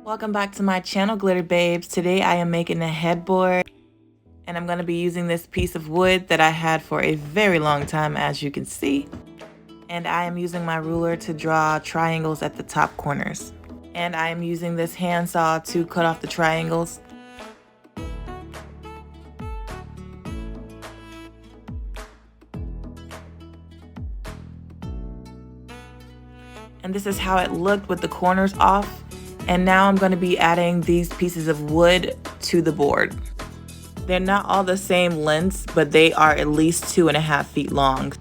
Welcome back to my channel, Glitter Babes. Today I am making a headboard and I'm going to be using this piece of wood that I had for a very long time, as you can see. And I am using my ruler to draw triangles at the top corners. And I am using this handsaw to cut off the triangles. And this is how it looked with the corners off. And now I'm going to be adding these pieces of wood to the board. They're not all the same lengths, but they are at least 2.5 feet long.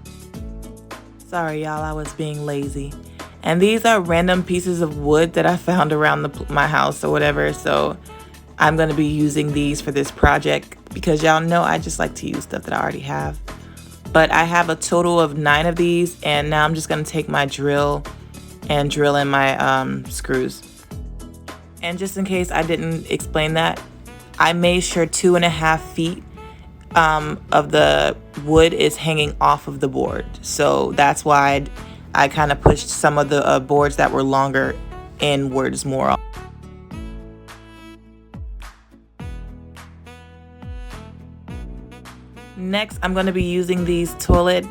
Sorry y'all, I was being lazy. And these are random pieces of wood that I found around my house or whatever. So I'm going to be using these for this project because y'all know I just like to use stuff that I already have. But I have a total of 9 of these, and now I'm just going to take my drill and drill in my screws. And just in case I didn't explain that, I made sure 2.5 feet of the wood is hanging off of the board. So that's why I kind of pushed some of the boards that were longer inwards more. Next, I'm going to be using these toilet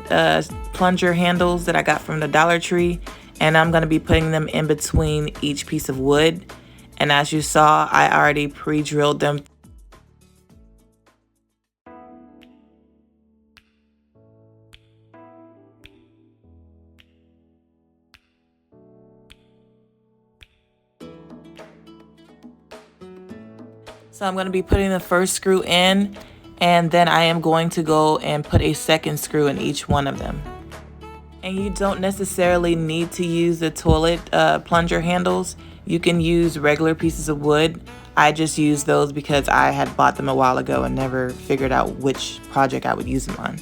plunger handles that I got from the Dollar Tree, and I'm going to be putting them in between each piece of wood. And as you saw, I already pre-drilled them. So I'm going to be putting the first screw in, and then I am going to go and put a second screw in each one of them. And you don't necessarily need to use the toilet plunger handles. You can use regular pieces of wood. I just used those because I had bought them a while ago and never figured out which project I would use them on.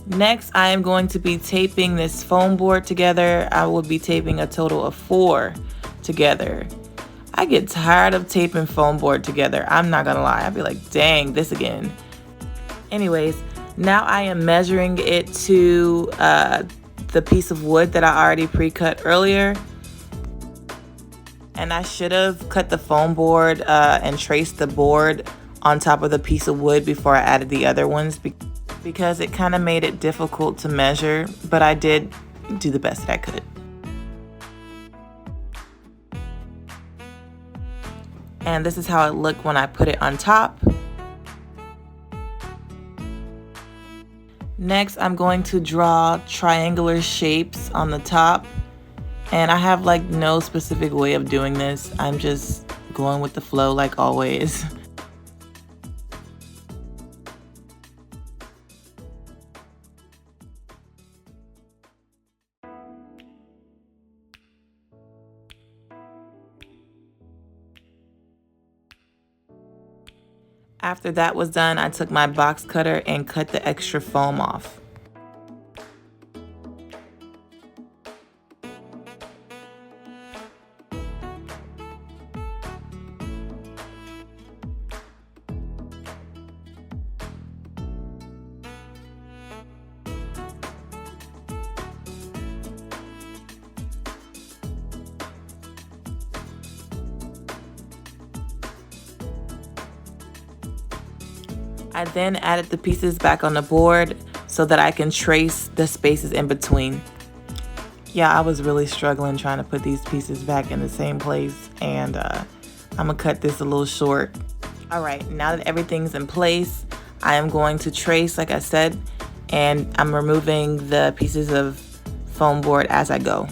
Next, I am going to be taping this foam board together. I will be taping a total of 4 together. I get tired of taping foam board together. I'm not gonna lie. I'd be like, dang, this again. Anyways, now I am measuring it to the piece of wood that I already pre-cut earlier. And I should have cut the foam board and traced the board on top of the piece of wood before I added the other ones because it kind of made it difficult to measure, but I did do the best that I could. And this is how it looked when I put it on top. Next, I'm going to draw triangular shapes on the top. And I have like no specific way of doing this. I'm just going with the flow like always. After that was done, I took my box cutter and cut the extra foam off. I then added the pieces back on the board so that I can trace the spaces in between. Yeah, I was really struggling trying to put these pieces back in the same place, and I'm gonna cut this a little short. All right, now that everything's in place, I am going to trace, like I said, and I'm removing the pieces of foam board as I go.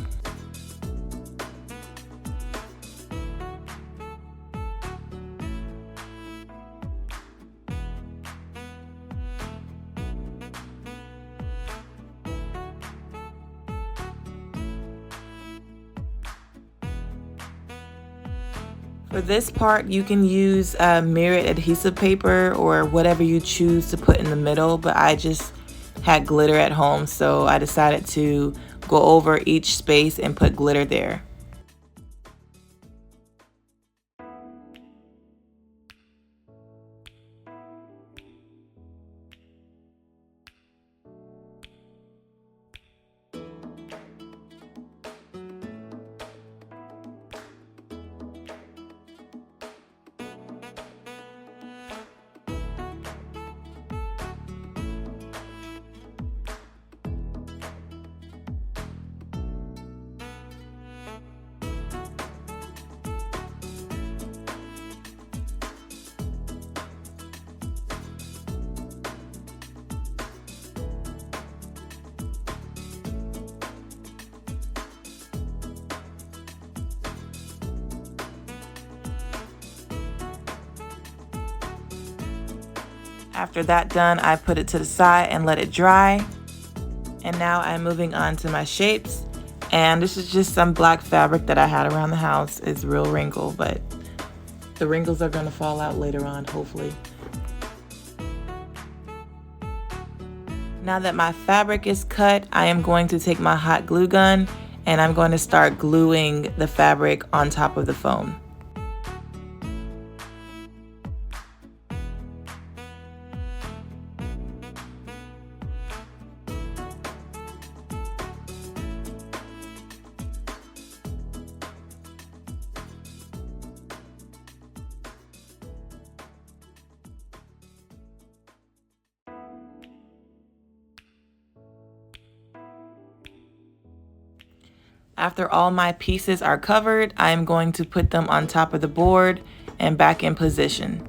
For this part, you can use mirrored adhesive paper or whatever you choose to put in the middle, but I just had glitter at home, so I decided to go over each space and put glitter there. After that done, I put it to the side and let it dry. And now I'm moving on to my shapes. And this is just some black fabric that I had around the house. It's real wrinkled, but the wrinkles are gonna fall out later on, hopefully. Now that my fabric is cut, I am going to take my hot glue gun and I'm going to start gluing the fabric on top of the foam. After all my pieces are covered, I am going to put them on top of the board and back in position.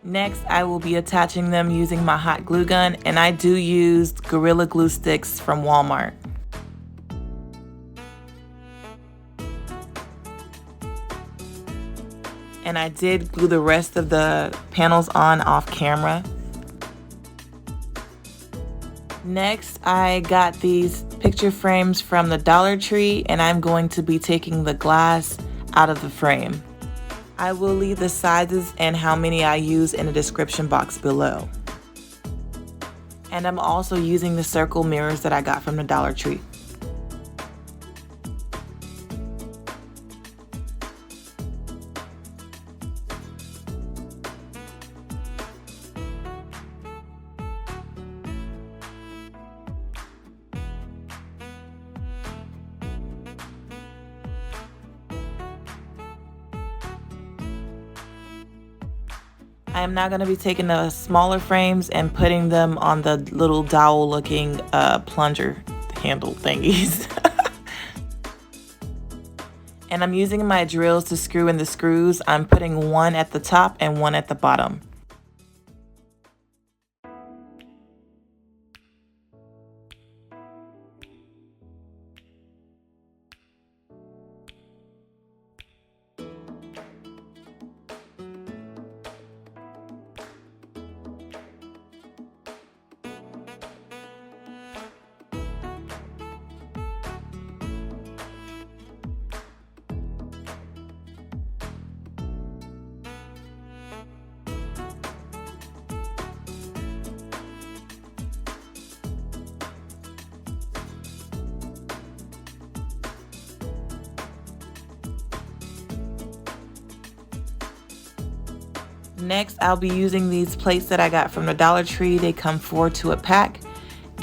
Next, I will be attaching them using my hot glue gun, and I do use Gorilla Glue sticks from Walmart. And I did glue the rest of the panels on off camera. Next, I got these picture frames from the Dollar Tree, and I'm going to be taking the glass out of the frame. I will leave the sizes and how many I use in the description box below. And I'm also using the circle mirrors that I got from the Dollar Tree. I am now going to be taking the smaller frames and putting them on the little dowel looking plunger handle thingies. And I'm using my drills to screw in the screws. I'm putting one at the top and one at the bottom. Next, I'll be using these plates that I got from the Dollar Tree. They come 4 to a pack,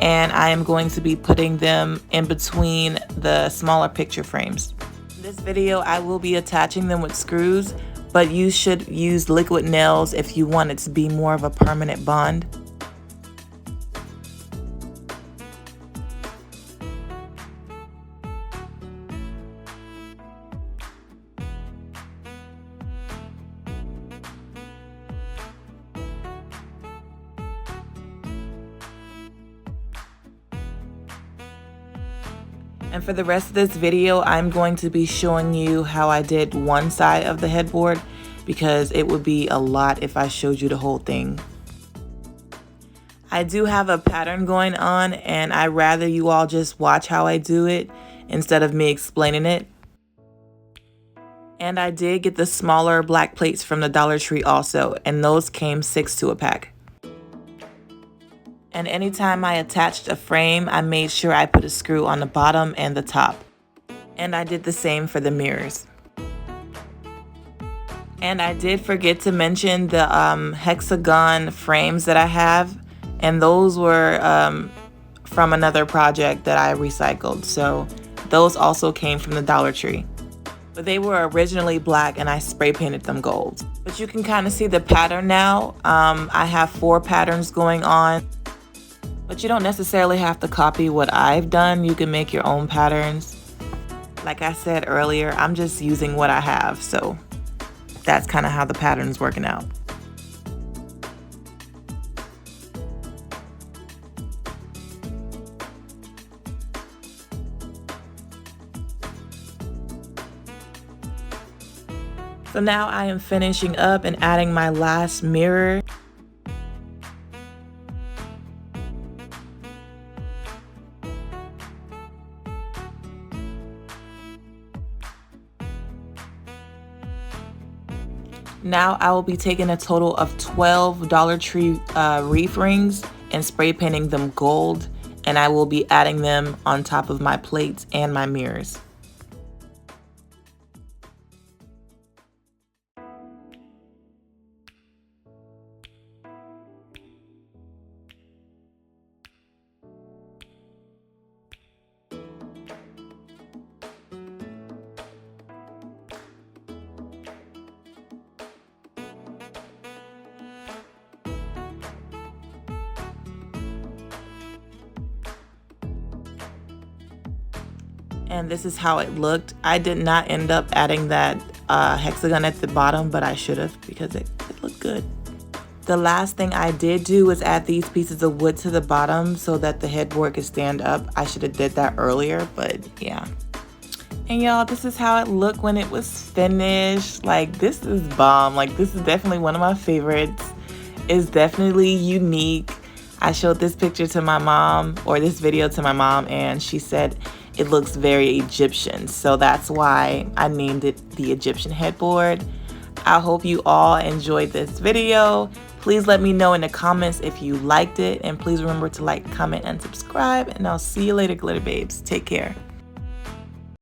and I am going to be putting them in between the smaller picture frames. In this video, I will be attaching them with screws, but you should use liquid nails if you want it to be more of a permanent bond. And for the rest of this video, I'm going to be showing you how I did one side of the headboard because it would be a lot if I showed you the whole thing. I do have a pattern going on, and I'd rather you all just watch how I do it instead of me explaining it. And I did get the smaller black plates from the Dollar Tree also, and those came 6 to a pack. And anytime I attached a frame, I made sure I put a screw on the bottom and the top. And I did the same for the mirrors. And I did forget to mention the hexagon frames that I have. And those were from another project that I recycled. So those also came from the Dollar Tree. But they were originally black and I spray painted them gold. But you can kind of see the pattern now. I have 4 patterns going on. But you don't necessarily have to copy what I've done. You can make your own patterns. Like I said earlier, I'm just using what I have. So that's kind of how the pattern's working out. So now I am finishing up and adding my last mirror. Now I will be taking a total of 12 Dollar Tree reef rings and spray painting them gold, and I will be adding them on top of my plates and my mirrors. And this is how it looked. I did not end up adding that hexagon at the bottom, but I should have because it looked good. The last thing I did do was add these pieces of wood to the bottom so that the headboard could stand up. I should have did that earlier, but yeah. And y'all, this is how it looked when it was finished. Like, this is bomb. Like, this is definitely one of my favorites. It's definitely unique. I showed this picture to my mom, or this video to my mom, and she said it looks very Egyptian. So that's why I named it the Egyptian headboard. I hope you all enjoyed this video. Please let me know in the comments if you liked it, and please remember to like, comment, and subscribe, and I'll see you later, glitter babes. Take care.